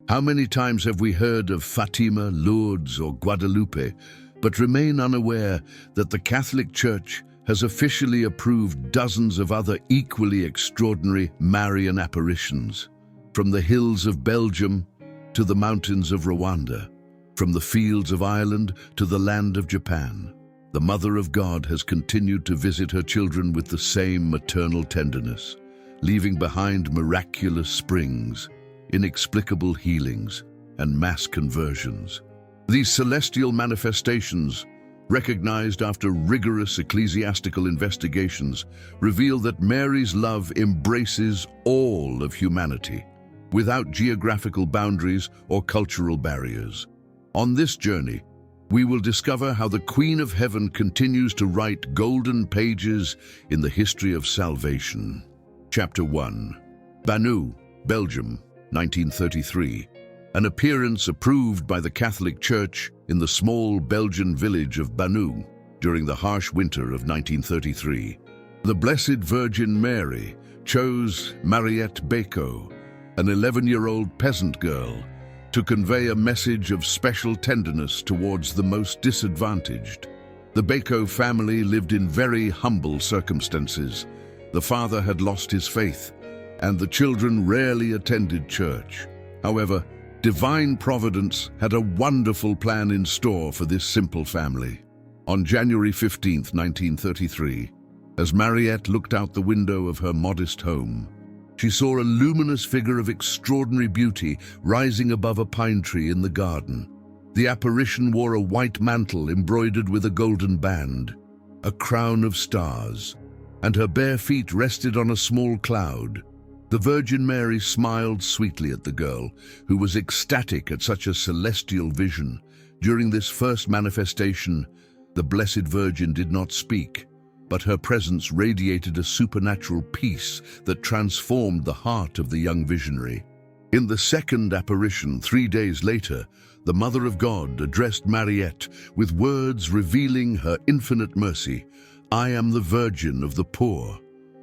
How many times have we heard of Fatima, Lourdes, or Guadalupe, but remain unaware that the Catholic Church has officially approved dozens of other equally extraordinary Marian apparitions, from the hills of Belgium to the mountains of Rwanda, from the fields of Ireland to the land of Japan. The Mother of God has continued to visit her children with the same maternal tenderness, leaving behind miraculous springs, inexplicable healings, and mass conversions. These celestial manifestations, recognized after rigorous ecclesiastical investigations, reveal that Mary's love embraces all of humanity, without geographical boundaries or cultural barriers. On this journey, we will discover how the Queen of Heaven continues to write golden pages in the history of salvation. Chapter 1. Banu, Belgium, 1933. An appearance approved by the Catholic Church in the small Belgian village of Banu during the harsh winter of 1933. The Blessed Virgin Mary chose Mariette Beko, an 11-year-old peasant girl, to convey a message of special tenderness towards the most disadvantaged. The Beko family lived in very humble circumstances. The father had lost his faith, and the children rarely attended church. However, divine providence had a wonderful plan in store for this simple family. On January 15, 1933, as Mariette looked out the window of her modest home, she saw a luminous figure of extraordinary beauty rising above a pine tree in the garden. The apparition wore a white mantle embroidered with a golden band, a crown of stars, and her bare feet rested on a small cloud. The Virgin Mary smiled sweetly at the girl, who was ecstatic at such a celestial vision. During this first manifestation, the Blessed Virgin did not speak, but her presence radiated a supernatural peace that transformed the heart of the young visionary. In the second apparition, 3 days later, the Mother of God addressed Mariette with words revealing her infinite mercy. "I am the Virgin of the poor."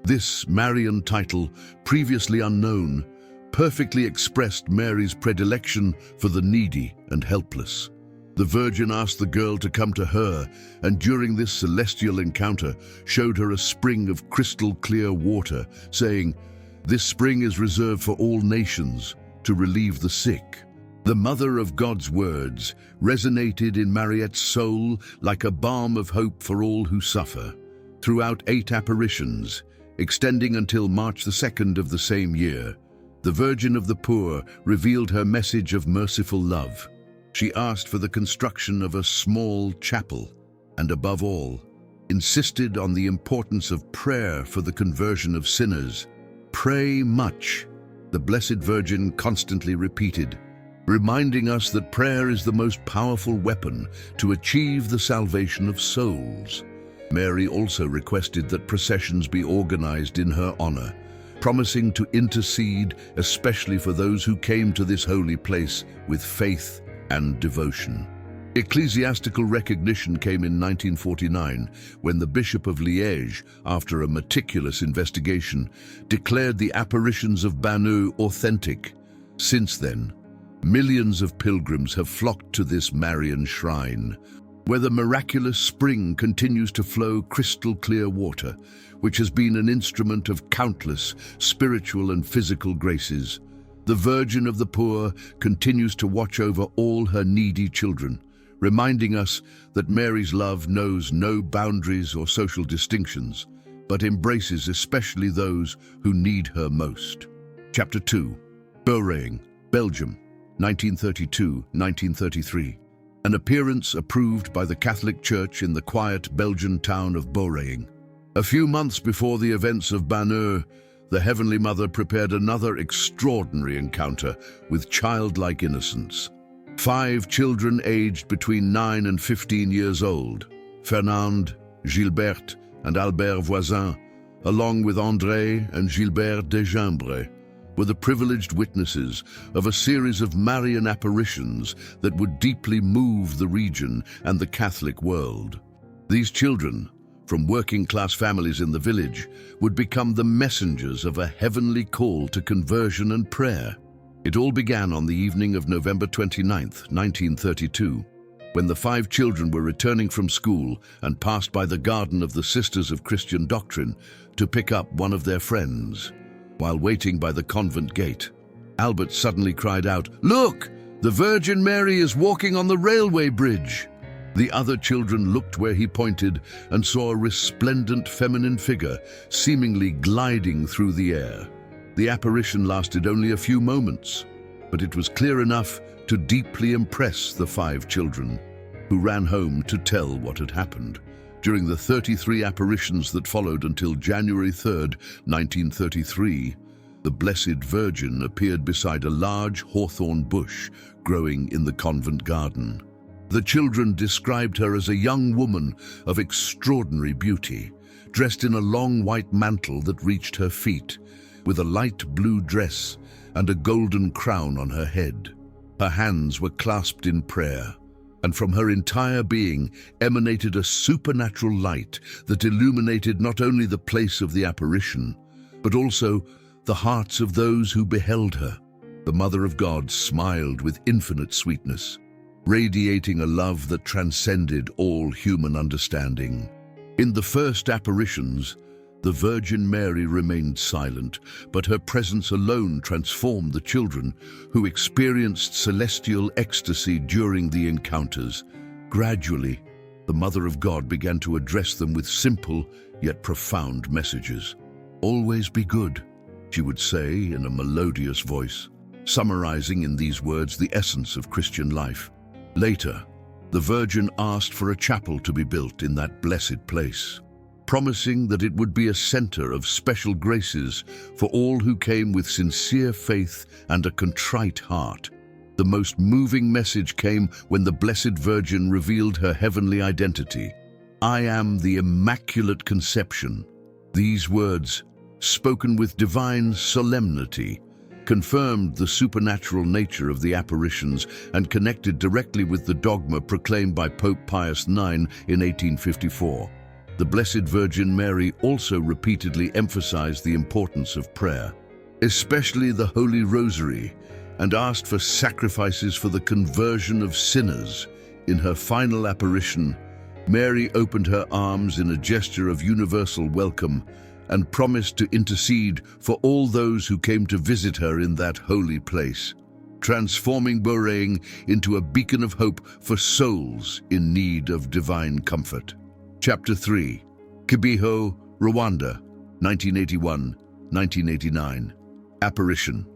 This Marian title, previously unknown, perfectly expressed Mary's predilection for the needy and helpless. The Virgin asked the girl to come to her, and during this celestial encounter showed her a spring of crystal clear water, saying, "This spring is reserved for all nations, to relieve the sick." The Mother of God's words resonated in Mariette's soul like a balm of hope for all who suffer. Throughout 8 apparitions, extending until March the 2nd of the same year, the Virgin of the Poor revealed her message of merciful love. She asked for the construction of a small chapel, and above all, insisted on the importance of prayer for the conversion of sinners. "Pray much," the Blessed Virgin constantly repeated, reminding us that prayer is the most powerful weapon to achieve the salvation of souls. Mary also requested that processions be organized in her honor, promising to intercede especially for those who came to this holy place with faith and devotion. Ecclesiastical recognition came in 1949 when the Bishop of Liège, after a meticulous investigation, declared the apparitions of Banu authentic. Since then, millions of pilgrims have flocked to this Marian shrine, where the miraculous spring continues to flow crystal clear water, which has been an instrument of countless spiritual and physical graces. The Virgin of the Poor continues to watch over all her needy children, reminding us that Mary's love knows no boundaries or social distinctions, but embraces especially those who need her most. Chapter 2. Bourreing, Belgium, 1932-1933. An appearance approved by the Catholic Church in the quiet Belgian town of Bourreing. A few months before the events of Banu, the Heavenly Mother prepared another extraordinary encounter with childlike innocence. 5 children aged between 9 and 15 years old, Fernand, Gilberte, and Albert Voisin, along with André and Gilbert Desjambres, were the privileged witnesses of a series of Marian apparitions that would deeply move the region and the Catholic world. These children, from working-class families in the village, would become the messengers of a heavenly call to conversion and prayer. It all began on the evening of November 29th, 1932, when the 5 children were returning from school and passed by the garden of the Sisters of Christian Doctrine to pick up one of their friends. While waiting by the convent gate, Albert suddenly cried out, "Look! The Virgin Mary is walking on the railway bridge!" The other children looked where he pointed and saw a resplendent feminine figure seemingly gliding through the air. The apparition lasted only a few moments, but it was clear enough to deeply impress the 5 children, who ran home to tell what had happened. During the 33 apparitions that followed until January 3rd, 1933, the Blessed Virgin appeared beside a large hawthorn bush growing in the convent garden. The children described her as a young woman of extraordinary beauty, dressed in a long white mantle that reached her feet, with a light blue dress and a golden crown on her head. Her hands were clasped in prayer, and from her entire being emanated a supernatural light that illuminated not only the place of the apparition, but also the hearts of those who beheld her. The Mother of God smiled with infinite sweetness, radiating a love that transcended all human understanding. In the first apparitions, the Virgin Mary remained silent, but her presence alone transformed the children, who experienced celestial ecstasy during the encounters. Gradually, the Mother of God began to address them with simple yet profound messages. "Always be good," she would say in a melodious voice, summarizing in these words the essence of Christian life. Later, the Virgin asked for a chapel to be built in that blessed place, promising that it would be a center of special graces for all who came with sincere faith and a contrite heart. The most moving message came when the Blessed Virgin revealed her heavenly identity. "I am the Immaculate Conception." These words, spoken with divine solemnity, confirmed the supernatural nature of the apparitions and connected directly with the dogma proclaimed by Pope Pius IX in 1854. The Blessed Virgin Mary also repeatedly emphasized the importance of prayer, especially the Holy Rosary, and asked for sacrifices for the conversion of sinners. In her final apparition, Mary opened her arms in a gesture of universal welcome and promised to intercede for all those who came to visit her in that holy place, transforming Boreng into a beacon of hope for souls in need of divine comfort. Chapter 3. Kibeho, Rwanda, 1981-1989. Apparition.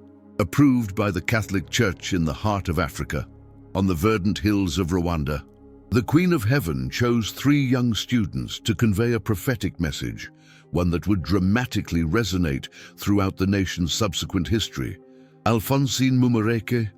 Approved by the Catholic Church in the heart of Africa, on the verdant hills of Rwanda, the Queen of Heaven chose 3 young students to convey a prophetic message, one that would dramatically resonate throughout the nation's subsequent history. Alphonsine Mumareke,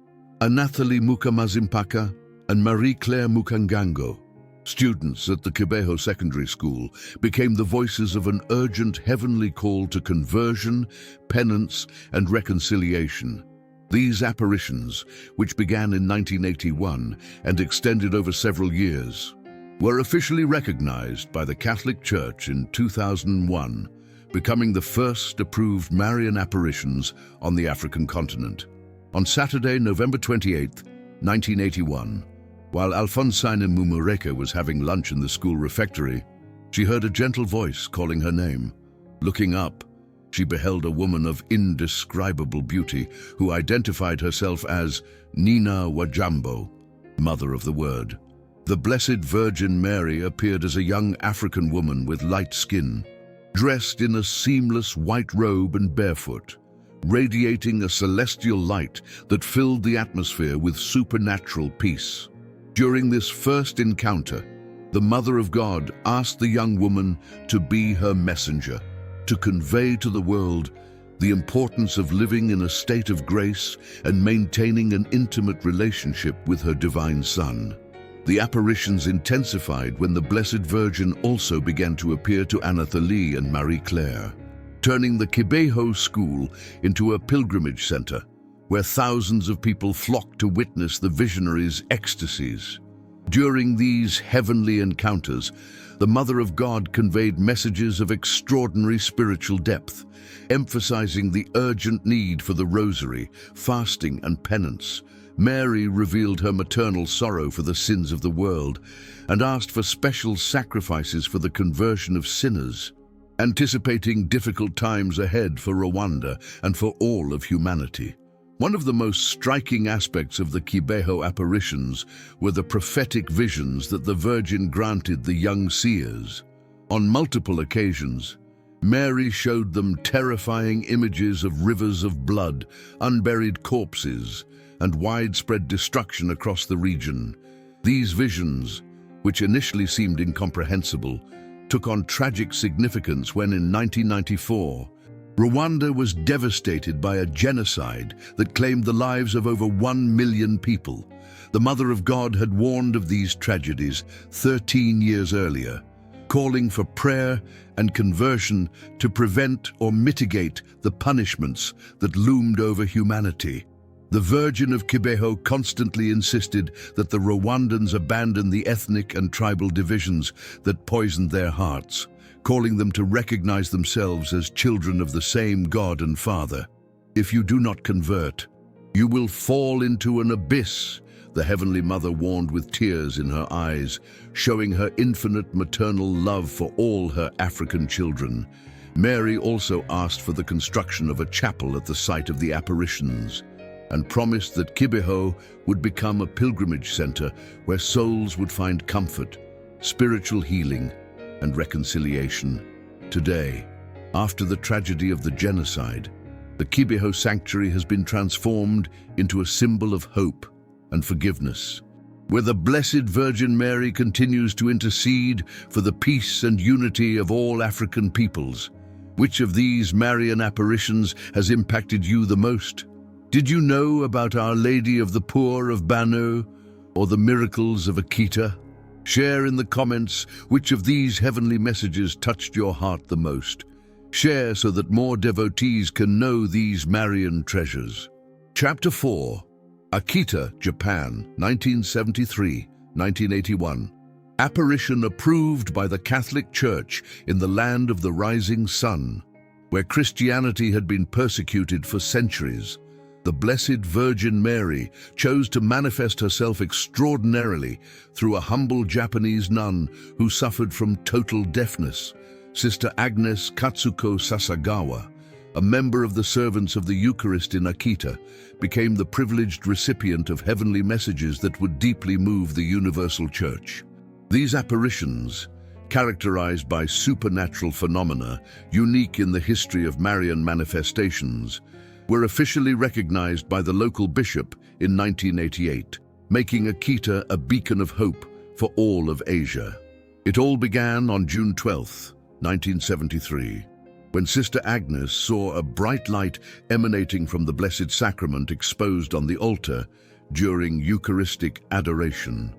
Anathalie Mukamazimpaka, and Marie-Claire Mukangango, students at the Kibeho Secondary School, became the voices of an urgent heavenly call to conversion, penance, and reconciliation. These apparitions, which began in 1981 and extended over several years, were officially recognized by the Catholic Church in 2001, becoming the first approved Marian apparitions on the African continent. On Saturday, November 28, 1981, while Alphonsine Mumareke was having lunch in the school refectory, she heard a gentle voice calling her name. Looking up, she beheld a woman of indescribable beauty who identified herself as Nina Wajambo, Mother of the Word. The Blessed Virgin Mary appeared as a young African woman with light skin, dressed in a seamless white robe and barefoot, radiating a celestial light that filled the atmosphere with supernatural peace. During this first encounter, the Mother of God asked the young woman to be her messenger, to convey to the world the importance of living in a state of grace and maintaining an intimate relationship with her divine Son. The apparitions intensified when the Blessed Virgin also began to appear to Anathalie and Marie-Claire, turning the Kibeho School into a pilgrimage center, where thousands of people flocked to witness the visionaries' ecstasies. During these heavenly encounters, the Mother of God conveyed messages of extraordinary spiritual depth, emphasizing the urgent need for the rosary, fasting, and penance. Mary revealed her maternal sorrow for the sins of the world and asked for special sacrifices for the conversion of sinners, anticipating difficult times ahead for Rwanda and for all of humanity. One of the most striking aspects of the Kibeho apparitions were the prophetic visions that the Virgin granted the young seers. On multiple occasions, Mary showed them terrifying images of rivers of blood, unburied corpses, and widespread destruction across the region. These visions, which initially seemed incomprehensible, took on tragic significance when in 1994, Rwanda was devastated by a genocide that claimed the lives of over 1 million people. The Mother of God had warned of these tragedies 13 years earlier, calling for prayer and conversion to prevent or mitigate the punishments that loomed over humanity. The Virgin of Kibeho constantly insisted that the Rwandans abandon the ethnic and tribal divisions that poisoned their hearts, calling them to recognize themselves as children of the same God and Father. "If you do not convert, you will fall into an abyss," the Heavenly Mother warned with tears in her eyes, showing her infinite maternal love for all her African children. Mary also asked for the construction of a chapel at the site of the apparitions, and promised that Kibeho would become a pilgrimage center where souls would find comfort, spiritual healing, and reconciliation. Today, after the tragedy of the genocide, the Kibeho sanctuary has been transformed into a symbol of hope and forgiveness, where the Blessed Virgin Mary continues to intercede for the peace and unity of all African peoples. Which of these Marian apparitions has impacted you the most? Did you know about Our Lady of the Poor of Banu or the miracles of Akita? Share in the comments which of these heavenly messages touched your heart the most. Share so that more devotees can know these Marian treasures. Chapter 4. Akita, Japan, 1973-1981. Apparition approved by the Catholic Church in the land of the rising sun, where Christianity had been persecuted for centuries. The Blessed Virgin Mary chose to manifest herself extraordinarily through a humble Japanese nun who suffered from total deafness. Sister Agnes Katsuko Sasagawa, a member of the Servants of the Eucharist in Akita, became the privileged recipient of heavenly messages that would deeply move the Universal Church. These apparitions, characterized by supernatural phenomena unique in the history of Marian manifestations, were officially recognized by the local bishop in 1988, making Akita a beacon of hope for all of Asia. It all began on June 12, 1973, when Sister Agnes saw a bright light emanating from the Blessed Sacrament exposed on the altar during Eucharistic adoration.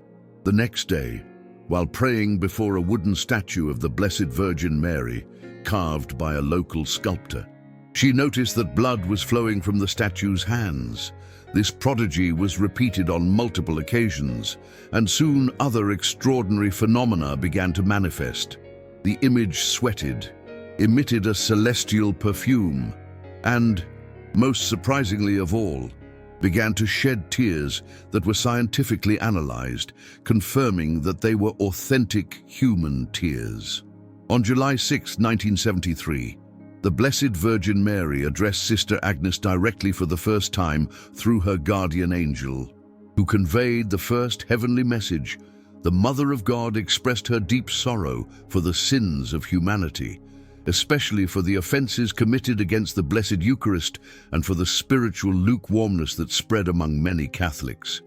The next day, while praying before a wooden statue of the Blessed Virgin Mary, carved by a local sculptor, she noticed that blood was flowing from the statue's hands. This prodigy was repeated on multiple occasions, and soon other extraordinary phenomena began to manifest. The image sweated, emitted a celestial perfume, and, most surprisingly of all, began to shed tears that were scientifically analyzed, confirming that they were authentic human tears. On July 6, 1973, the Blessed Virgin Mary addressed Sister Agnes directly for the first time through her guardian angel, who conveyed the first heavenly message. The Mother of God expressed her deep sorrow for the sins of humanity, especially for the offenses committed against the Blessed Eucharist and for the spiritual lukewarmness that spread among many Catholics.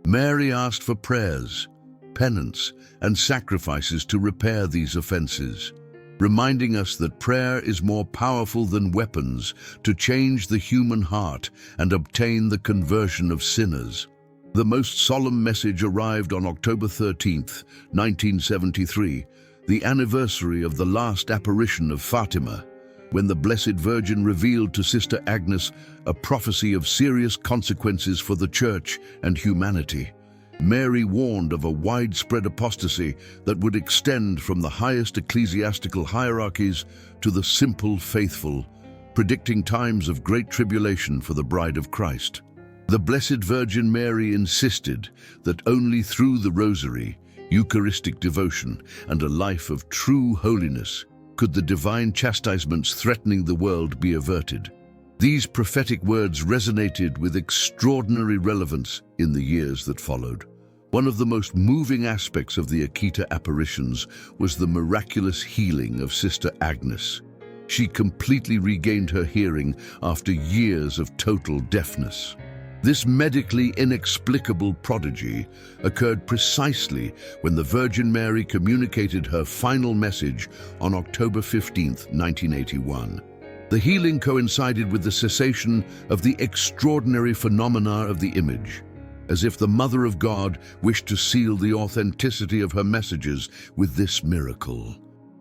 Mary asked for prayers, penance, and sacrifices to repair these offenses, reminding us that prayer is more powerful than weapons to change the human heart and obtain the conversion of sinners. The most solemn message arrived on October 13, 1973, the anniversary of the last apparition of Fatima, when the Blessed Virgin revealed to Sister Agnes a prophecy of serious consequences for the Church and humanity. Mary warned of a widespread apostasy that would extend from the highest ecclesiastical hierarchies to the simple faithful, predicting times of great tribulation for the bride of Christ. The Blessed Virgin Mary insisted that only through the Rosary, Eucharistic devotion, and a life of true holiness could the divine chastisements threatening the world be averted. These prophetic words resonated with extraordinary relevance in the years that followed. One of the most moving aspects of the Akita apparitions was the miraculous healing of Sister Agnes. She completely regained her hearing after years of total deafness. This medically inexplicable prodigy occurred precisely when the Virgin Mary communicated her final message on October 15, 1981. The healing coincided with the cessation of the extraordinary phenomena of the image, as if the Mother of God wished to seal the authenticity of her messages with this miracle.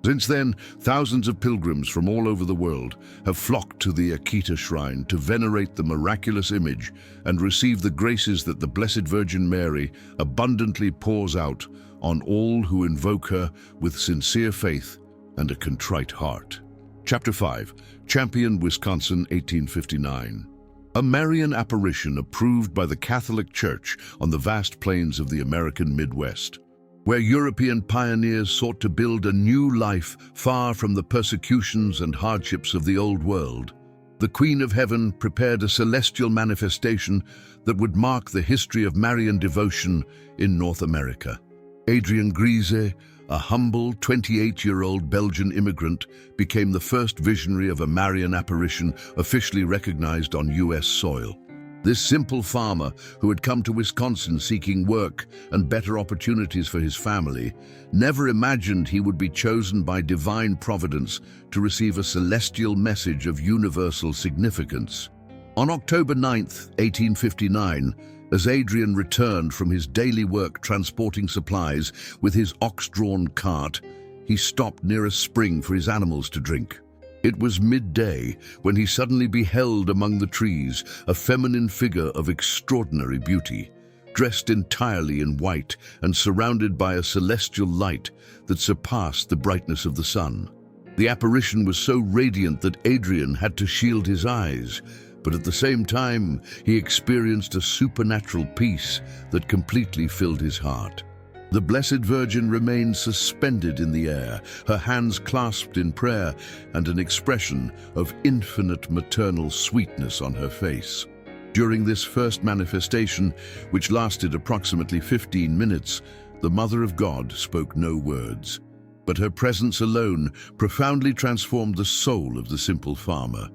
Since then, thousands of pilgrims from all over the world have flocked to the Akita shrine to venerate the miraculous image and receive the graces that the Blessed Virgin Mary abundantly pours out on all who invoke her with sincere faith and a contrite heart. Chapter 5. Champion, Wisconsin, 1859. A Marian apparition approved by the Catholic Church on the vast plains of the American Midwest, where European pioneers sought to build a new life far from the persecutions and hardships of the old world. The Queen of Heaven prepared a celestial manifestation that would mark the history of Marian devotion in North America. Adrian Grise, a humble 28-year-old Belgian immigrant, became the first visionary of a Marian apparition officially recognized on U.S. soil. This simple farmer, who had come to Wisconsin seeking work and better opportunities for his family, never imagined he would be chosen by divine providence to receive a celestial message of universal significance. On October 9, 1859, as Adrian returned from his daily work transporting supplies with his ox-drawn cart, he stopped near a spring for his animals to drink. It was midday when he suddenly beheld among the trees a feminine figure of extraordinary beauty, dressed entirely in white and surrounded by a celestial light that surpassed the brightness of the sun. The apparition was so radiant that Adrian had to shield his eyes, but at the same time he experienced a supernatural peace that completely filled his heart. The Blessed Virgin remained suspended in the air, her hands clasped in prayer and an expression of infinite maternal sweetness on her face. During this first manifestation, which lasted approximately 15 minutes, the Mother of God spoke no words, but her presence alone profoundly transformed the soul of the simple farmer.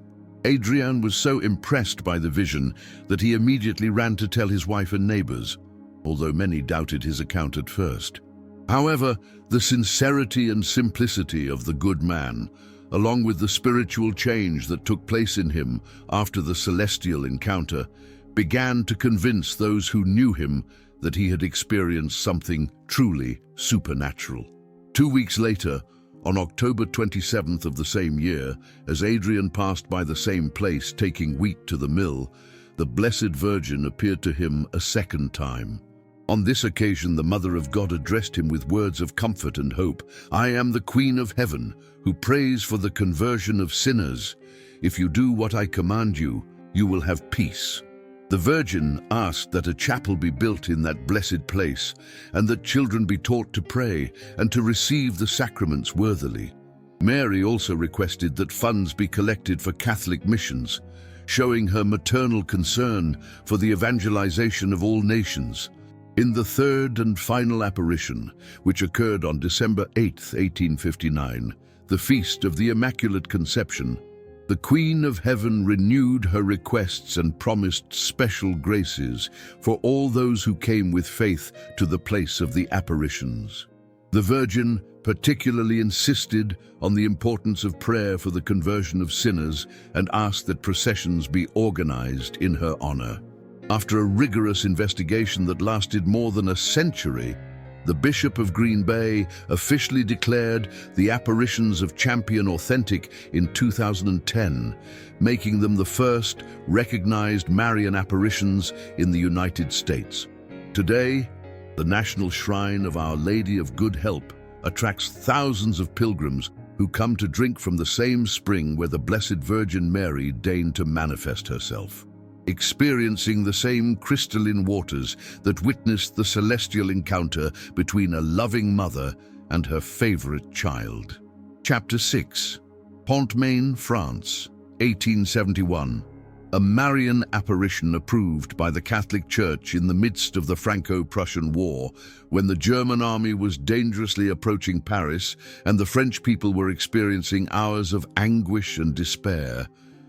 Adrian was so impressed by the vision that he immediately ran to tell his wife and neighbors, although many doubted his account at first. However, the sincerity and simplicity of the good man, along with the spiritual change that took place in him after the celestial encounter, began to convince those who knew him that he had experienced something truly supernatural. 2 weeks later, on October 27th of the same year, as Adrian passed by the same place taking wheat to the mill, the Blessed Virgin appeared to him a second time. On this occasion, the Mother of God addressed him with words of comfort and hope. "I am the Queen of Heaven, who prays for the conversion of sinners. If you do what I command you, you will have peace." The Virgin asked that a chapel be built in that blessed place, and that children be taught to pray and to receive the sacraments worthily. Mary also requested that funds be collected for Catholic missions, showing her maternal concern for the evangelization of all nations. In the third and final apparition, which occurred on December 8, 1859, the feast of the Immaculate Conception, the Queen of Heaven renewed her requests and promised special graces for all those who came with faith to the place of the apparitions. The Virgin particularly insisted on the importance of prayer for the conversion of sinners and asked that processions be organized in her honor. After a rigorous investigation that lasted more than a century, the Bishop of Green Bay officially declared the apparitions of Champion authentic in 2010, making them the first recognized Marian apparitions in the United States. Today, The national shrine of Our Lady of Good Help attracts thousands of pilgrims who come to drink from the same spring where the Blessed Virgin Mary deigned to manifest herself, experiencing the same crystalline waters that witnessed the celestial encounter between a loving mother and her favorite child. Chapter 6. Pont-Main, France, 1871. A Marian apparition approved by the Catholic Church in the midst of the Franco-Prussian War, when the German army was dangerously approaching Paris and the French people were experiencing hours of anguish and despair.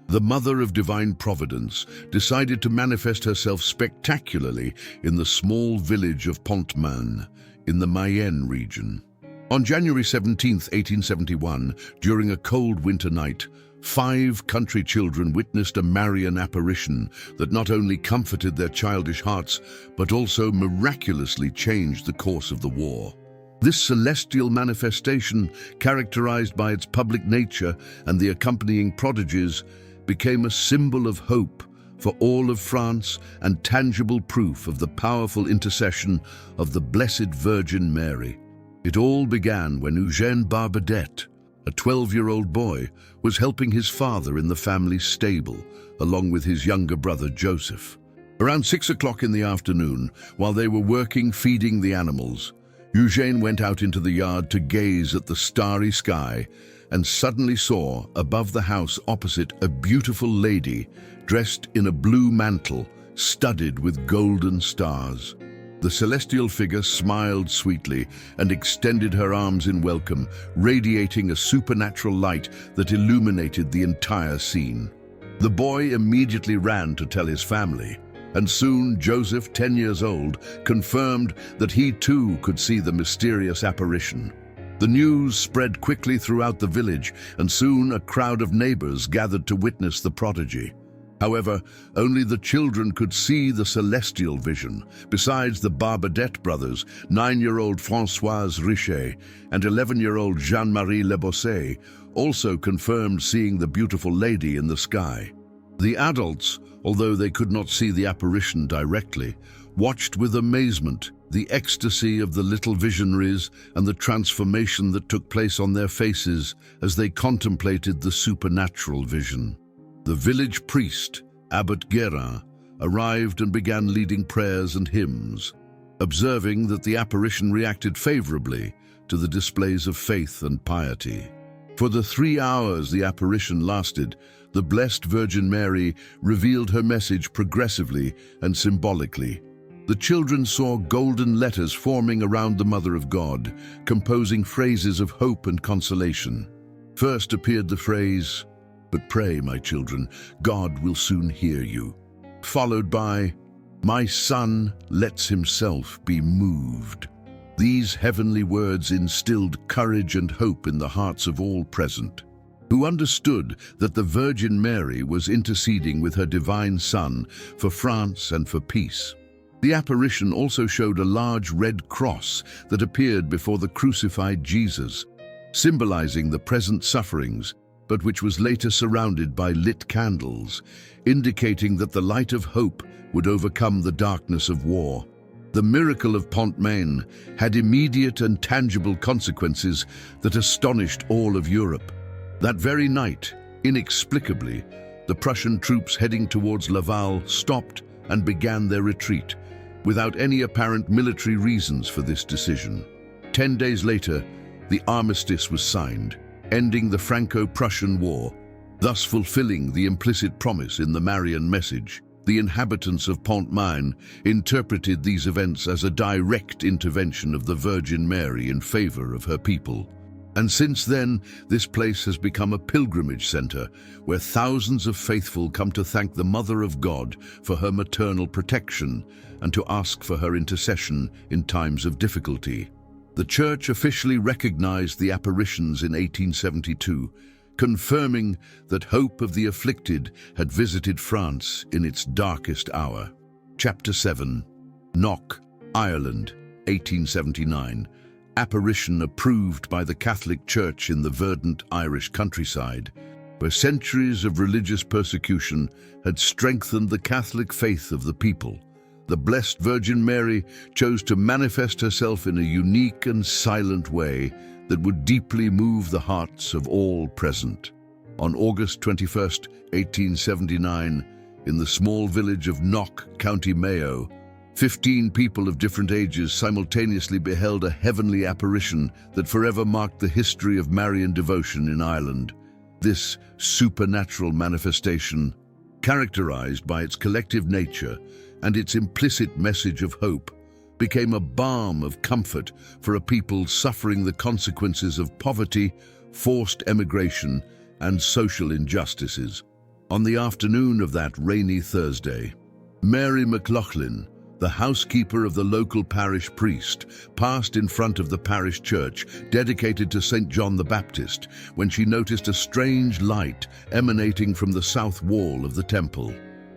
The Mother of Divine Providence decided to manifest herself spectacularly in the small village of Pont-Main in the Mayenne region. On January 17, 1871, during a cold winter night, 5 country children witnessed a Marian apparition that not only comforted their childish hearts, but also miraculously changed the course of the war. This celestial manifestation, characterized by its public nature and the accompanying prodigies, became a symbol of hope for all of France and tangible proof of the powerful intercession of the Blessed Virgin Mary. It all began when Eugène Barbadette, a 12-year-old boy, was helping his father in the family stable, along with his younger brother Joseph. Around 6 o'clock in the afternoon, while they were working feeding the animals, Eugène went out into the yard to gaze at the starry sky and suddenly saw, above the house opposite, a beautiful lady dressed in a blue mantle studded with golden stars. The celestial figure smiled sweetly and extended her arms in welcome, radiating a supernatural light that illuminated the entire scene. The boy immediately ran to tell his family, and soon Joseph, 10 years old, confirmed that he too could see the mysterious apparition. The news spread quickly throughout the village, and soon a crowd of neighbors gathered to witness the prodigy. However, only the children could see the celestial vision. Besides the Barbadette brothers, 9-year-old Françoise Richet and 11-year-old Jean-Marie Lebosset also confirmed seeing the beautiful lady in the sky. The adults, although they could not see the apparition directly, watched with amazement the ecstasy of the little visionaries and the transformation that took place on their faces as they contemplated the supernatural vision. The village priest, Abbot Guérin, arrived and began leading prayers and hymns, observing that the apparition reacted favorably to the displays of faith and piety. For the 3 hours the apparition lasted, the Blessed Virgin Mary revealed her message progressively and symbolically. The children saw golden letters forming around the Mother of God, composing phrases of hope and consolation. First appeared the phrase, "But pray, my children, God will soon hear you," followed by, "My son lets himself be moved." These heavenly words instilled courage and hope in the hearts of all present, who understood that the Virgin Mary was interceding with her divine Son for France and for peace. The apparition also showed a large red cross that appeared before the crucified Jesus, symbolizing the present sufferings, but which was later surrounded by lit candles, indicating that the light of hope would overcome the darkness of war. The miracle of Pont-Main had immediate and tangible consequences that astonished all of Europe. That very night, inexplicably, the Prussian troops heading towards Laval stopped and began their retreat, without any apparent military reasons for this decision. 10 days later, the armistice was signed, ending the Franco-Prussian War, thus fulfilling the implicit promise in the Marian message. The inhabitants of Pont-Main interpreted these events as a direct intervention of the Virgin Mary in favor of her people. And since then, this place has become a pilgrimage center where thousands of faithful come to thank the Mother of God for her maternal protection and to ask for her intercession in times of difficulty. The Church officially recognized the apparitions in 1872, confirming that hope of the afflicted had visited France in its darkest hour. Chapter 7. Knock, Ireland, 1879. Apparition approved by the Catholic Church in the verdant Irish countryside, where centuries of religious persecution had strengthened the Catholic faith of the people. The Blessed Virgin Mary chose to manifest herself in a unique and silent way that would deeply move the hearts of all present. On August 21st, 1879, in the small village of Knock, County Mayo, 15 people of different ages simultaneously beheld a heavenly apparition that forever marked the history of Marian devotion in Ireland. This supernatural manifestation, characterized by its collective nature and its implicit message of hope, became a balm of comfort for a people suffering the consequences of poverty, forced emigration, and social injustices. On the afternoon of that rainy Thursday, Mary McLaughlin, the housekeeper of the local parish priest, passed in front of the parish church dedicated to St. John the Baptist when she noticed a strange light emanating from the south wall of the temple.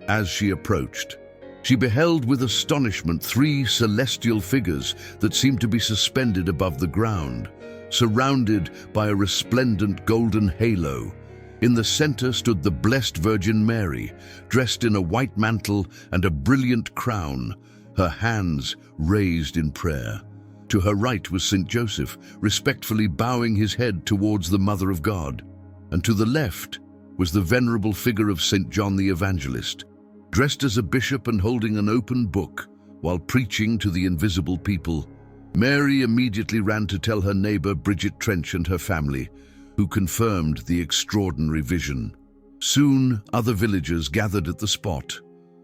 As she approached, she beheld with astonishment 3 celestial figures that seemed to be suspended above the ground, surrounded by a resplendent golden halo. In the center stood the Blessed Virgin Mary, dressed in a white mantle and a brilliant crown, her hands raised in prayer. To her right was St. Joseph, respectfully bowing his head towards the Mother of God. And to the left was the venerable figure of St. John the Evangelist, dressed as a bishop and holding an open book while preaching to the invisible people. Mary immediately ran to tell her neighbor Bridget Trench and her family, who confirmed the extraordinary vision. Soon, other villagers gathered at the spot.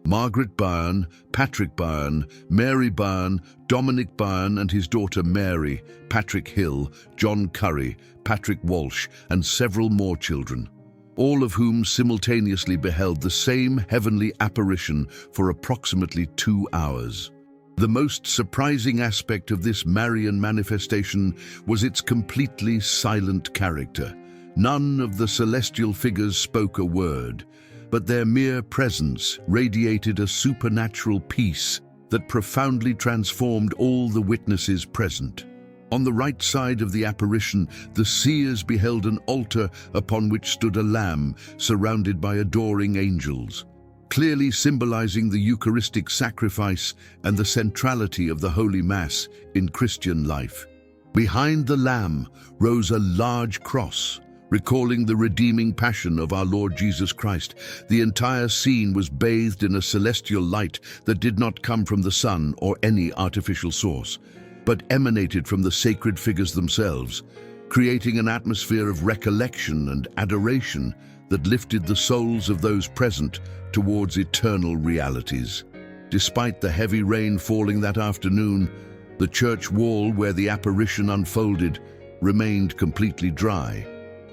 Margaret Byrne, Patrick Byrne, Mary Byrne, Dominic Byrne and his daughter Mary, Patrick Hill, John Curry, Patrick Walsh, and several more children, all of whom simultaneously beheld the same heavenly apparition for approximately 2 hours. The most surprising aspect of this Marian manifestation was its completely silent character. None of the celestial figures spoke a word, but their mere presence radiated a supernatural peace that profoundly transformed all the witnesses present. On the right side of the apparition, the seers beheld an altar upon which stood a lamb surrounded by adoring angels, clearly symbolizing the Eucharistic sacrifice and the centrality of the Holy Mass in Christian life. Behind the lamb rose a large cross, recalling the redeeming passion of our Lord Jesus Christ. The entire scene was bathed in a celestial light that did not come from the sun or any artificial source, but emanated from the sacred figures themselves, creating an atmosphere of recollection and adoration that lifted the souls of those present towards eternal realities. Despite the heavy rain falling that afternoon, the church wall where the apparition unfolded remained completely dry,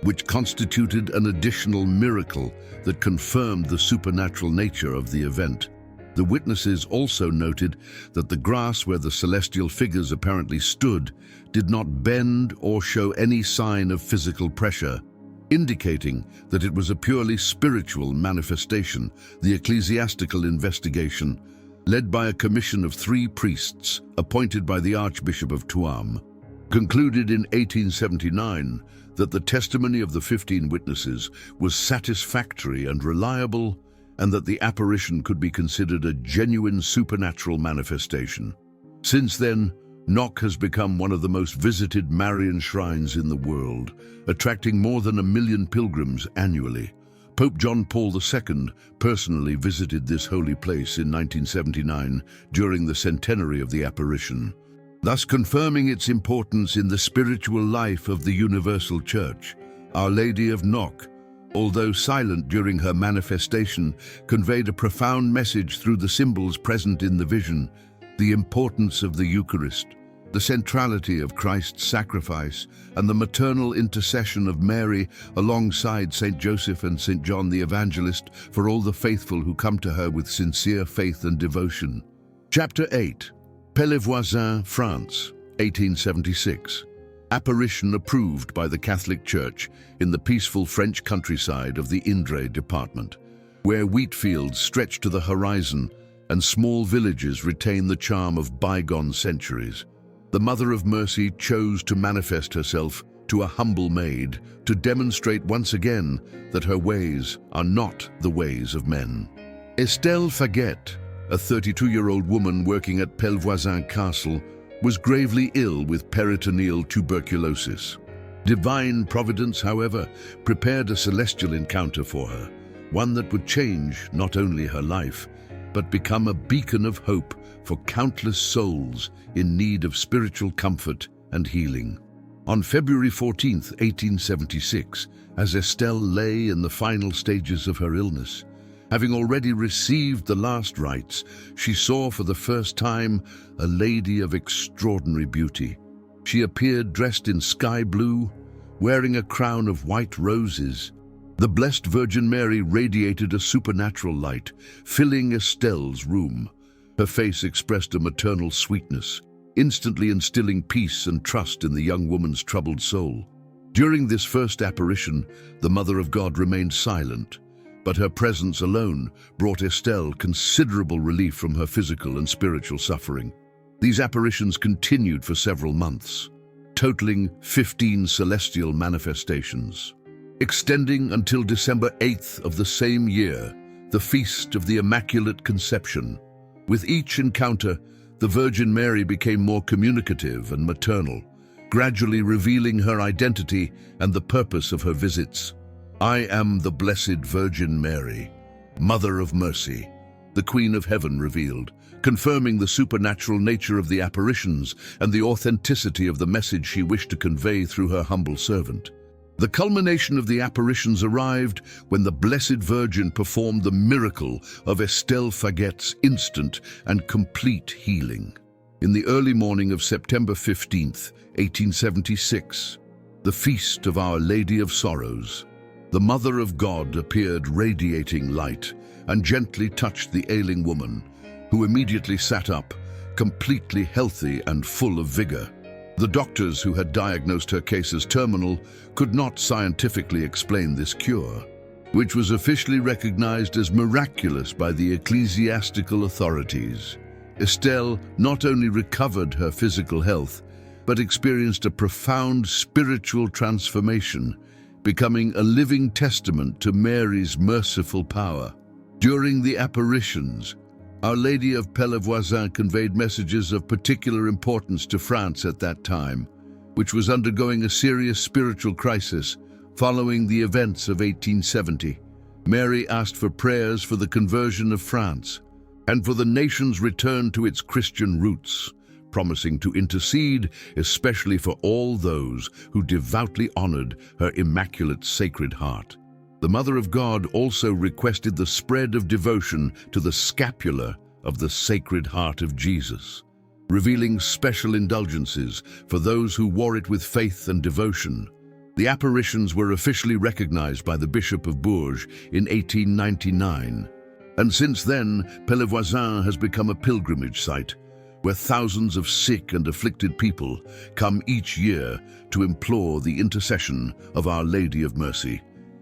which constituted an additional miracle that confirmed the supernatural nature of the event. The witnesses also noted that the grass where the celestial figures apparently stood did not bend or show any sign of physical pressure, indicating that it was a purely spiritual manifestation. The ecclesiastical investigation, led by a commission of 3 priests appointed by the Archbishop of Tuam, concluded in 1879 that the testimony of the 15 witnesses was satisfactory and reliable, and that the apparition could be considered a genuine supernatural manifestation. Since then, Knock has become one of the most visited Marian shrines in the world, attracting more than 1 million pilgrims annually. Pope John Paul II personally visited this holy place in 1979 during the centenary of the apparition, thus confirming its importance in the spiritual life of the Universal Church. Our Lady of Knock, although silent during her manifestation, conveyed a profound message through the symbols present in the vision: the importance of the Eucharist, the centrality of Christ's sacrifice, and the maternal intercession of Mary alongside St. Joseph and St. John the Evangelist for all the faithful who come to her with sincere faith and devotion. Chapter 8. Pellevoisin, France, 1876. Apparition approved by the Catholic Church in the peaceful French countryside of the Indre department, where wheat fields stretch to the horizon and small villages retain the charm of bygone centuries. The Mother of Mercy chose to manifest herself to a humble maid to demonstrate once again that her ways are not the ways of men. Estelle Faguet, a 32-year-old woman working at Pelvoisin Castle, was gravely ill with peritoneal tuberculosis. Divine providence, however, prepared a celestial encounter for her, one that would change not only her life, but become a beacon of hope for countless souls in need of spiritual comfort and healing. On February 14, 1876, as Estelle lay in the final stages of her illness, having already received the last rites, she saw for the first time a lady of extraordinary beauty. She appeared dressed in sky blue, wearing a crown of white roses. The Blessed Virgin Mary radiated a supernatural light, filling Estelle's room. Her face expressed a maternal sweetness, instantly instilling peace and trust in the young woman's troubled soul. During this first apparition, the Mother of God remained silent, but her presence alone brought Estelle considerable relief from her physical and spiritual suffering. These apparitions continued for several months, totaling 15 celestial manifestations. Extending until December 8th of the same year, the Feast of the Immaculate Conception. With each encounter, the Virgin Mary became more communicative and maternal, gradually revealing her identity and the purpose of her visits. "I am the Blessed Virgin Mary, Mother of Mercy," the Queen of Heaven revealed, confirming the supernatural nature of the apparitions and the authenticity of the message she wished to convey through her humble servant. The culmination of the apparitions arrived when the Blessed Virgin performed the miracle of Estelle Faget's instant and complete healing. In the early morning of September 15th, 1876, the feast of Our Lady of Sorrows, the Mother of God appeared radiating light and gently touched the ailing woman, who immediately sat up, completely healthy and full of vigor. The doctors who had diagnosed her case as terminal could not scientifically explain this cure, which was officially recognized as miraculous by the ecclesiastical authorities. Estelle not only recovered her physical health, but experienced a profound spiritual transformation, becoming a living testament to Mary's merciful power. During the apparitions, Our Lady of Pelvoisin conveyed messages of particular importance to France at that time, which was undergoing a serious spiritual crisis following the events of 1870. Mary asked for prayers for the conversion of France and for the nation's return to its Christian roots, promising to intercede especially for all those who devoutly honored her immaculate sacred heart. The Mother of God also requested the spread of devotion to the scapula of the Sacred Heart of Jesus, revealing special indulgences for those who wore it with faith and devotion. The apparitions were officially recognized by the Bishop of Bourges in 1899, and since then, Pelvoisin has become a pilgrimage site where thousands of sick and afflicted people come each year to implore the intercession of Our Lady of Mercy,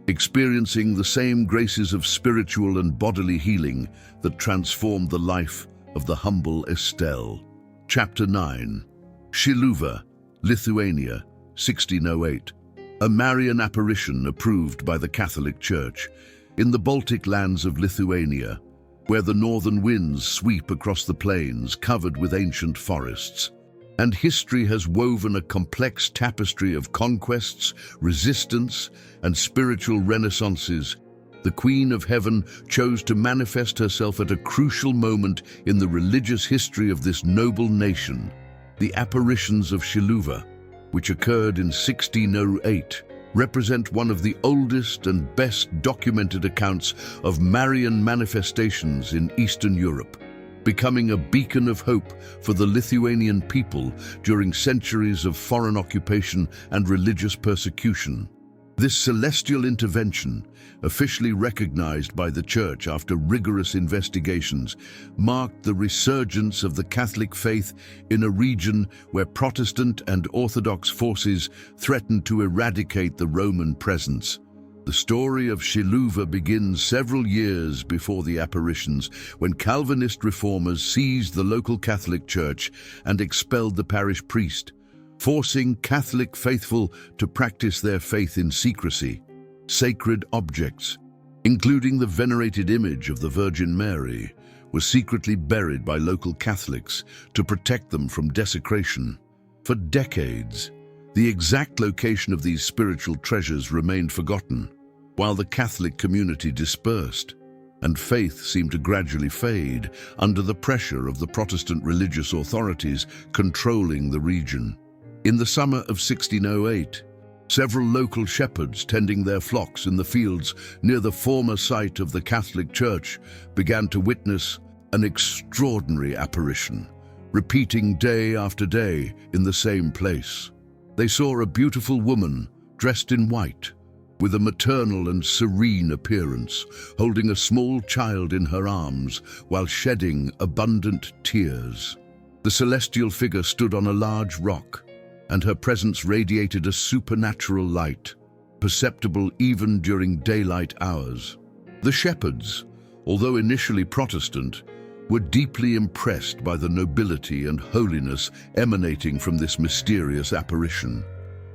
experiencing the same graces of spiritual and bodily healing that transformed the life of the humble Estelle. Chapter 9. Shiluva, Lithuania, 1608. A Marian apparition approved by the Catholic Church in the Baltic lands of Lithuania, where the northern winds sweep across the plains covered with ancient forests, and history has woven a complex tapestry of conquests, resistance, and spiritual renaissances. The Queen of Heaven chose to manifest herself at a crucial moment in the religious history of this noble nation. The apparitions of Shiluva, which occurred in 1608, represent one of the oldest and best documented accounts of Marian manifestations in Eastern Europe, becoming a beacon of hope for the Lithuanian people during centuries of foreign occupation and religious persecution. This celestial intervention, officially recognized by the Church after rigorous investigations, marked the resurgence of the Catholic faith in a region where Protestant and Orthodox forces threatened to eradicate the Roman presence. The story of Shiluva begins several years before the apparitions, when Calvinist reformers seized the local Catholic Church and expelled the parish priest, forcing Catholic faithful to practice their faith in secrecy. Sacred objects, including the venerated image of the Virgin Mary, were secretly buried by local Catholics to protect them from desecration. For decades, the exact location of these spiritual treasures remained forgotten, while the Catholic community dispersed, and faith seemed to gradually fade under the pressure of the Protestant religious authorities controlling the region. In the summer of 1608, several local shepherds tending their flocks in the fields near the former site of the Catholic Church began to witness an extraordinary apparition, repeating day after day in the same place. They saw a beautiful woman dressed in white, with a maternal and serene appearance, holding a small child in her arms while shedding abundant tears. The celestial figure stood on a large rock, and her presence radiated a supernatural light, perceptible even during daylight hours. The shepherds, although initially Protestant, were deeply impressed by the nobility and holiness emanating from this mysterious apparition.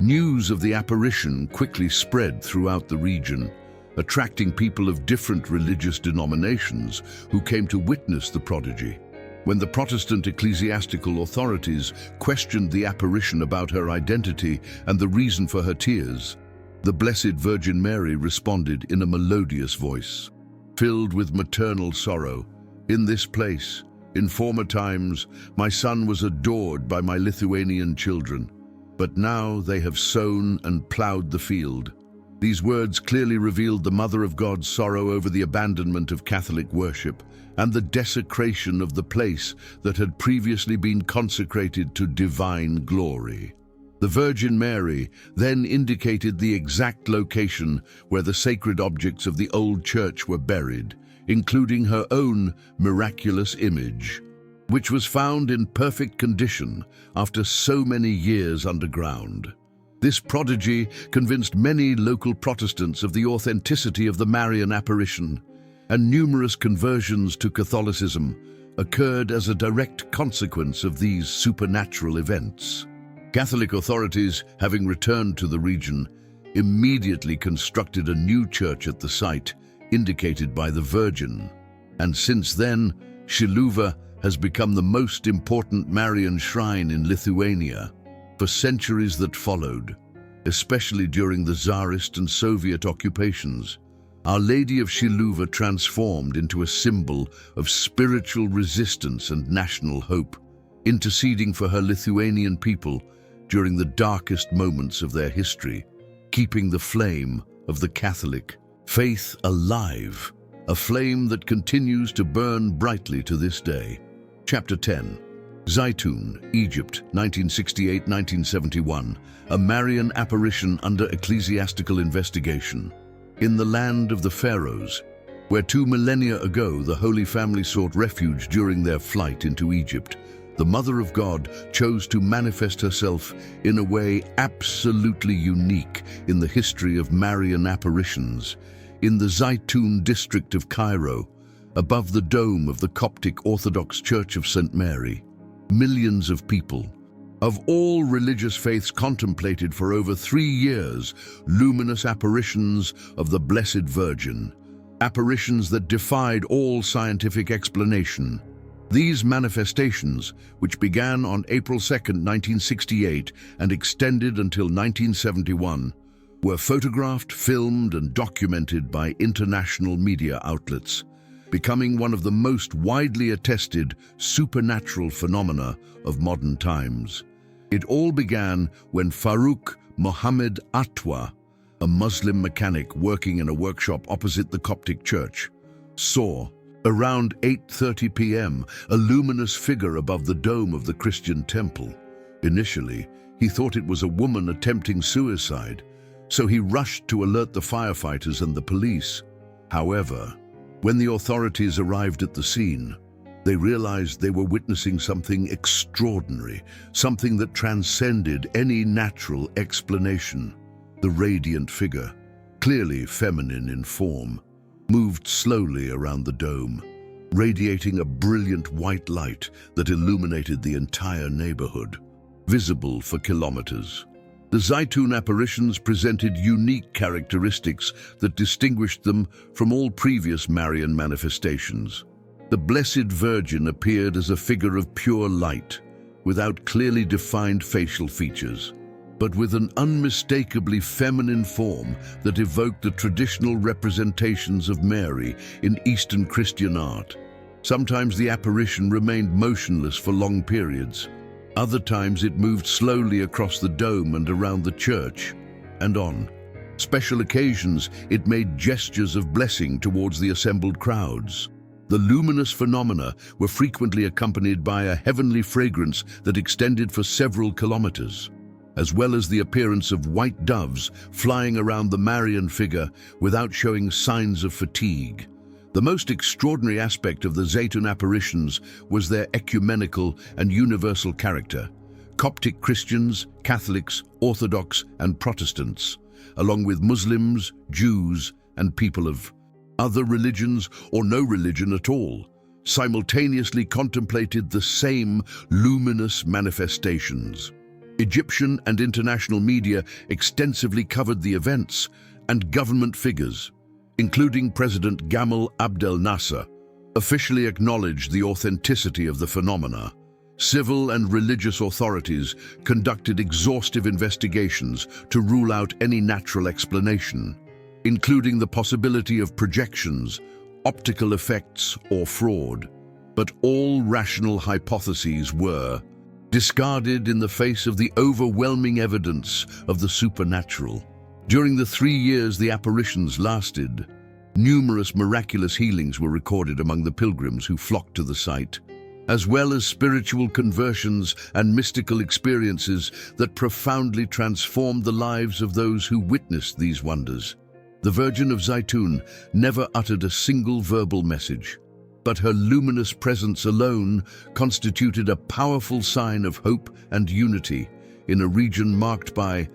News of the apparition quickly spread throughout the region, attracting people of different religious denominations who came to witness the prodigy. When the Protestant ecclesiastical authorities questioned the apparition about her identity and the reason for her tears, the Blessed Virgin Mary responded in a melodious voice. Filled with maternal sorrow, "In this place, in former times, my son was adored by my Lithuanian children, but now they have sown and plowed the field." These words clearly revealed the Mother of God's sorrow over the abandonment of Catholic worship and the desecration of the place that had previously been consecrated to divine glory. The Virgin Mary then indicated the exact location where the sacred objects of the old church were buried, including her own miraculous image, which was found in perfect condition after so many years underground. This prodigy convinced many local Protestants of the authenticity of the Marian apparition, and numerous conversions to Catholicism occurred as a direct consequence of these supernatural events. Catholic authorities, having returned to the region, immediately constructed a new church at the site indicated by the Virgin, and since then, Shiluva has become the most important Marian shrine in Lithuania. For centuries that followed, especially during the Tsarist and Soviet occupations, Our Lady of Shiluva transformed into a symbol of spiritual resistance and national hope, interceding for her Lithuanian people during the darkest moments of their history, keeping the flame of the Catholic faith alive, a flame that continues to burn brightly to this day. Chapter 10. Zaytun, Egypt, 1968-1971, a Marian apparition under ecclesiastical investigation. In the land of the pharaohs, where 2 millennia ago the Holy Family sought refuge during their flight into Egypt, the Mother of God chose to manifest herself in a way absolutely unique in the history of Marian apparitions. In the Zaytun district of Cairo, above the dome of the Coptic Orthodox Church of St. Mary, millions of people of all religious faiths contemplated for over 3 years luminous apparitions of the Blessed Virgin, apparitions that defied all scientific explanation. These manifestations, which began on April 2, 1968 and extended until 1971, were photographed, filmed, and documented by international media outlets, becoming one of the most widely attested supernatural phenomena of modern times. It all began when Farooq Mohammed Atwa, a Muslim mechanic working in a workshop opposite the Coptic church, saw, around 8:30 p.m., a luminous figure above the dome of the Christian temple. Initially, he thought it was a woman attempting suicide, so he rushed to alert the firefighters and the police. However, when the authorities arrived at the scene, they realized they were witnessing something extraordinary, something that transcended any natural explanation. The radiant figure, clearly feminine in form, moved slowly around the dome, radiating a brilliant white light that illuminated the entire neighborhood, visible for kilometers. The Zaytun apparitions presented unique characteristics that distinguished them from all previous Marian manifestations. The Blessed Virgin appeared as a figure of pure light, without clearly defined facial features, but with an unmistakably feminine form that evoked the traditional representations of Mary in Eastern Christian art. Sometimes the apparition remained motionless for long periods. Other times it moved slowly across the dome and around the church, and on special occasions it made gestures of blessing towards the assembled crowds. The luminous phenomena were frequently accompanied by a heavenly fragrance that extended for several kilometers, as well as the appearance of white doves flying around the Marian figure without showing signs of fatigue. The most extraordinary aspect of the Zaytun apparitions was their ecumenical and universal character. Coptic Christians, Catholics, Orthodox, and Protestants, along with Muslims, Jews, and people of other religions or no religion at all, simultaneously contemplated the same luminous manifestations. Egyptian and international media extensively covered the events, and government figures, including President Gamal Abdel Nasser, officially acknowledged the authenticity of the phenomena. Civil and religious authorities conducted exhaustive investigations to rule out any natural explanation, including the possibility of projections, optical effects, or fraud. But all rational hypotheses were discarded in the face of the overwhelming evidence of the supernatural. During the 3 years the apparitions lasted, numerous miraculous healings were recorded among the pilgrims who flocked to the site, as well as spiritual conversions and mystical experiences that profoundly transformed the lives of those who witnessed these wonders. The Virgin of Zaytun never uttered a single verbal message, but her luminous presence alone constituted a powerful sign of hope and unity in a region marked by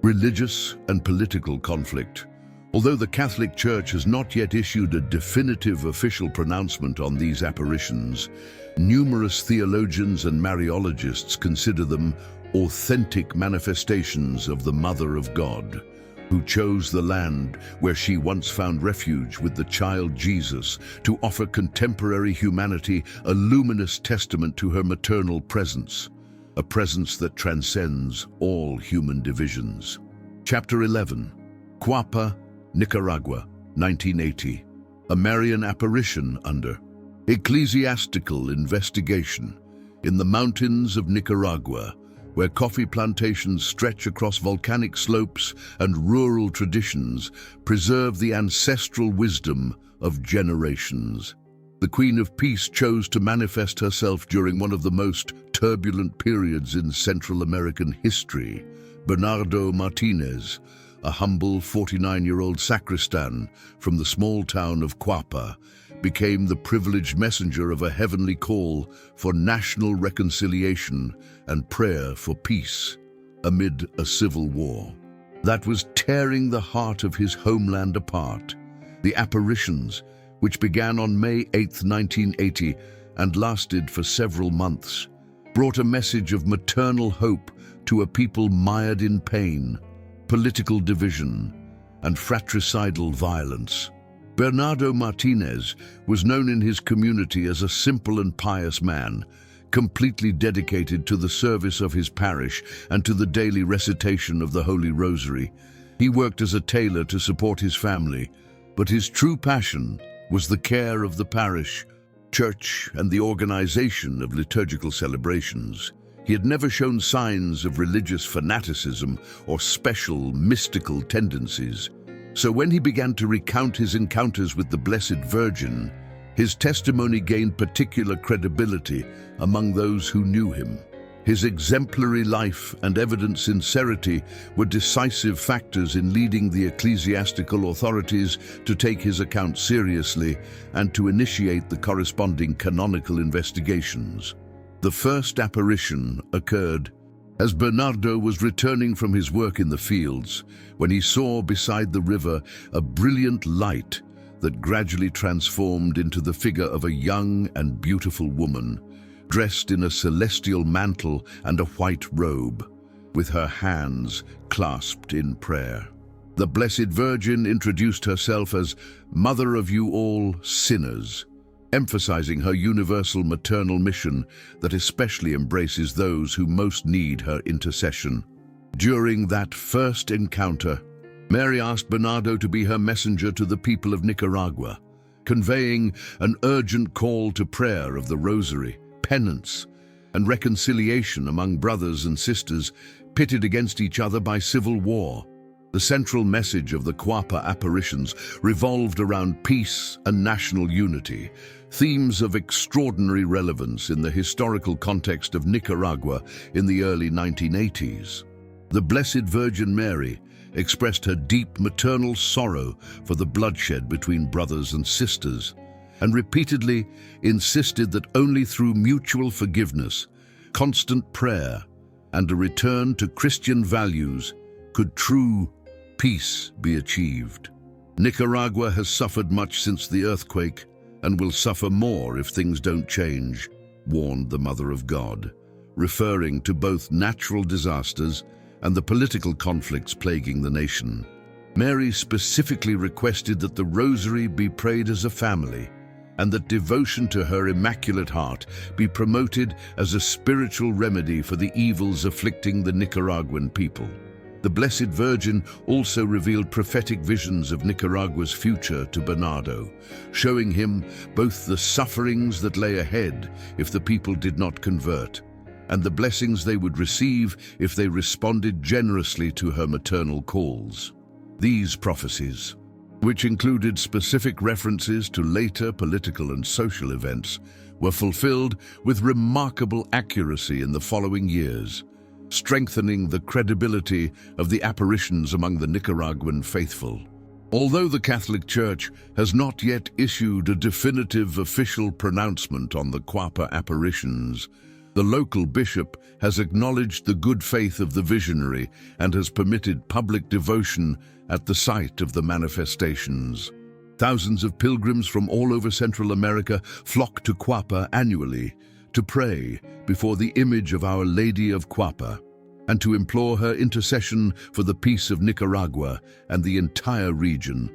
religious and political conflict. Although the Catholic Church has not yet issued a definitive official pronouncement on these apparitions, numerous theologians and Mariologists consider them authentic manifestations of the Mother of God, who chose the land where she once found refuge with the child Jesus to offer contemporary humanity a luminous testament to her maternal presence, a presence that transcends all human divisions. Chapter 11. Cuapa, Nicaragua, 1980. A Marian apparition under ecclesiastical investigation. In the mountains of Nicaragua, where coffee plantations stretch across volcanic slopes and rural traditions preserve the ancestral wisdom of generations. The Queen of Peace chose to manifest herself during one of the most turbulent periods in Central American history. Bernardo Martinez, a humble 49-year-old sacristan from the small town of Cuapa, became the privileged messenger of a heavenly call for national reconciliation and prayer for peace amid a civil war that was tearing the heart of his homeland apart. The apparitions, which began on May 8, 1980 and lasted for several months, brought a message of maternal hope to a people mired in pain, political division, and fratricidal violence. Bernardo Martinez was known in his community as a simple and pious man, completely dedicated to the service of his parish and to the daily recitation of the Holy Rosary. He worked as a tailor to support his family, but his true passion was the care of the parish, church, and the organization of liturgical celebrations. He had never shown signs of religious fanaticism or special mystical tendencies. So when he began to recount his encounters with the Blessed Virgin, his testimony gained particular credibility among those who knew him. His exemplary life and evident sincerity were decisive factors in leading the ecclesiastical authorities to take his account seriously and to initiate the corresponding canonical investigations. The first apparition occurred as Bernardo was returning from his work in the fields, when he saw beside the river a brilliant light that gradually transformed into the figure of a young and beautiful woman, dressed in a celestial mantle and a white robe, with her hands clasped in prayer. The Blessed Virgin introduced herself as Mother of you all sinners, emphasizing her universal maternal mission that especially embraces those who most need her intercession. During that first encounter, Mary asked Bernardo to be her messenger to the people of Nicaragua, conveying an urgent call to prayer of the Rosary, penance, and reconciliation among brothers and sisters pitted against each other by civil war. The central message of the Guadalupe apparitions revolved around peace and national unity, themes of extraordinary relevance in the historical context of Nicaragua in the early 1980s. The Blessed Virgin Mary expressed her deep maternal sorrow for the bloodshed between brothers and sisters, and repeatedly insisted that only through mutual forgiveness, constant prayer, and a return to Christian values could true peace be achieved. Nicaragua has suffered much since the earthquake and will suffer more if things don't change, warned the Mother of God, referring to both natural disasters and the political conflicts plaguing the nation. Mary specifically requested that the Rosary be prayed as a family, and that devotion to her Immaculate Heart be promoted as a spiritual remedy for the evils afflicting the Nicaraguan people. The Blessed Virgin also revealed prophetic visions of Nicaragua's future to Bernardo, showing him both the sufferings that lay ahead if the people did not convert, and the blessings they would receive if they responded generously to her maternal calls. These prophecies, which included specific references to later political and social events, were fulfilled with remarkable accuracy in the following years, strengthening the credibility of the apparitions among the Nicaraguan faithful. Although the Catholic Church has not yet issued a definitive official pronouncement on the Guadalupe apparitions, the local bishop has acknowledged the good faith of the visionary and has permitted public devotion at the site of the manifestations. Thousands of pilgrims from all over Central America flock to Guadalupe annually to pray before the image of Our Lady of Guadalupe and to implore her intercession for the peace of Nicaragua and the entire region,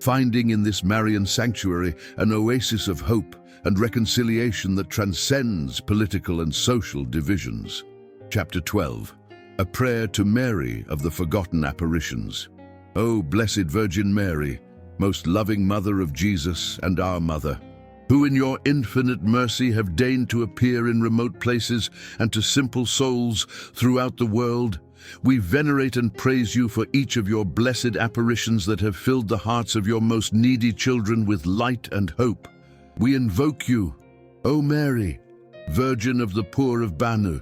finding in this Marian sanctuary an oasis of hope and reconciliation that transcends political and social divisions. Chapter 12. A Prayer to Mary of the Forgotten Apparitions. O Blessed Virgin Mary, most loving Mother of Jesus and our Mother, who in your infinite mercy have deigned to appear in remote places and to simple souls throughout the world, we venerate and praise you for each of your blessed apparitions that have filled the hearts of your most needy children with light and hope. We invoke you, O Mary, Virgin of the poor of Banu,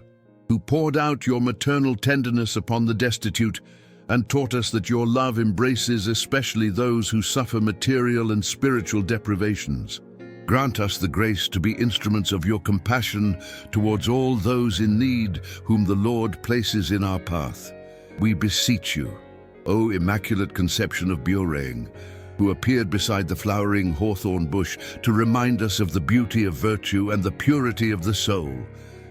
who poured out your maternal tenderness upon the destitute and taught us that your love embraces especially those who suffer material and spiritual deprivations. Grant us the grace to be instruments of your compassion towards all those in need whom the Lord places in our path. We beseech you, O Immaculate Conception of Bureang, who appeared beside the flowering hawthorn bush to remind us of the beauty of virtue and the purity of the soul.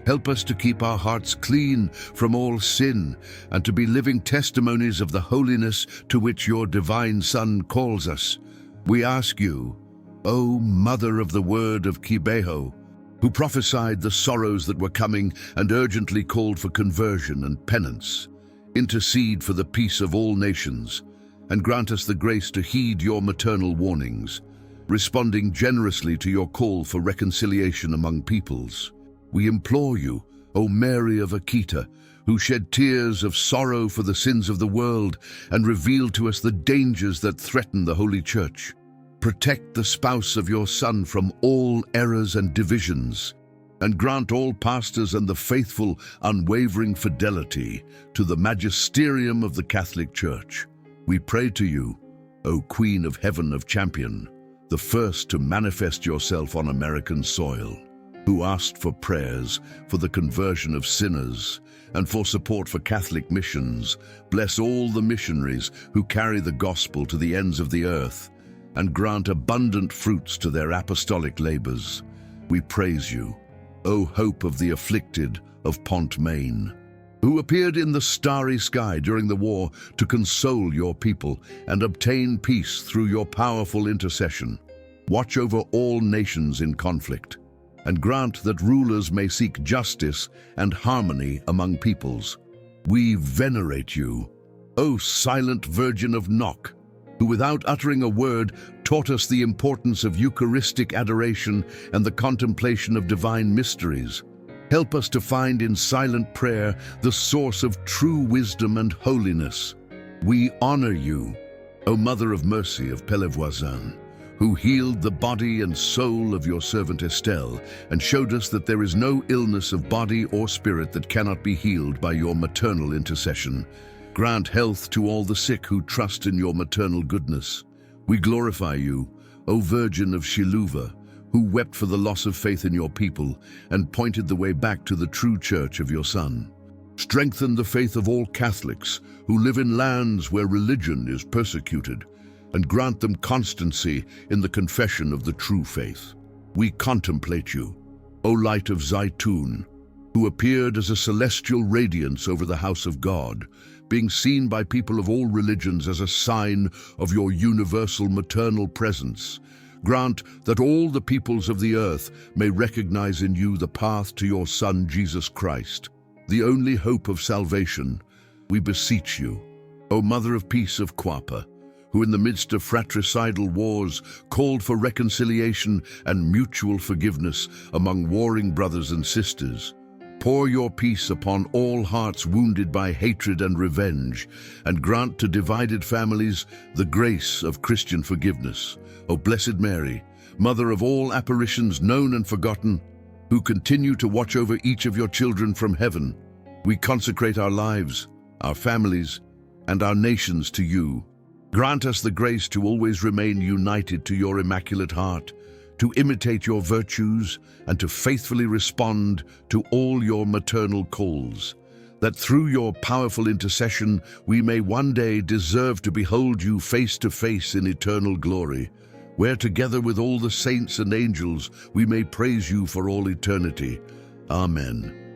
Help us to keep our hearts clean from all sin and to be living testimonies of the holiness to which your divine Son calls us. We ask you, O Mother of the Word of Kibeho, who prophesied the sorrows that were coming and urgently called for conversion and penance, intercede for the peace of all nations, and grant us the grace to heed your maternal warnings, responding generously to your call for reconciliation among peoples. We implore you, O Mary of Akita, who shed tears of sorrow for the sins of the world and revealed to us the dangers that threaten the Holy Church. Protect the spouse of your Son from all errors and divisions, and grant all pastors and the faithful unwavering fidelity to the magisterium of the Catholic Church. We pray to you, O Queen of Heaven of Champion, the first to manifest yourself on American soil, who asked for prayers for the conversion of sinners and for support for Catholic missions. Bless all the missionaries who carry the gospel to the ends of the earth and grant abundant fruits to their apostolic labors. We praise you, O Hope of the afflicted of Pont Maine, who appeared in the starry sky during the war to console your people and obtain peace through your powerful intercession. Watch over all nations in conflict, and grant that rulers may seek justice and harmony among peoples. We venerate you, O silent Virgin of Knock, who without uttering a word taught us the importance of Eucharistic adoration and the contemplation of divine mysteries. Help us to find in silent prayer the source of true wisdom and holiness. We honor you, O Mother of Mercy of Pellevoisin, who healed the body and soul of your servant Estelle and showed us that there is no illness of body or spirit that cannot be healed by your maternal intercession. Grant health to all the sick who trust in your maternal goodness. We glorify you, O Virgin of Shiluva, who wept for the loss of faith in your people and pointed the way back to the true church of your Son. Strengthen the faith of all Catholics who live in lands where religion is persecuted, and grant them constancy in the confession of the true faith. We contemplate you, O Light of Zaytun, who appeared as a celestial radiance over the house of God, being seen by people of all religions as a sign of your universal maternal presence. Grant that all the peoples of the earth may recognize in you the path to your Son, Jesus Christ, the only hope of salvation. We beseech you, O Mother of Peace of Cuapa, who in the midst of fratricidal wars called for reconciliation and mutual forgiveness among warring brothers and sisters. Pour your peace upon all hearts wounded by hatred and revenge, and grant to divided families the grace of Christian forgiveness. O Blessed Mary, Mother of all apparitions known and forgotten, who continue to watch over each of your children from heaven, we consecrate our lives, our families, and our nations to you. Grant us the grace to always remain united to your Immaculate Heart, to imitate your virtues, and to faithfully respond to all your maternal calls, that through your powerful intercession we may one day deserve to behold you face to face in eternal glory, where together with all the saints and angels we may praise you for all eternity. Amen.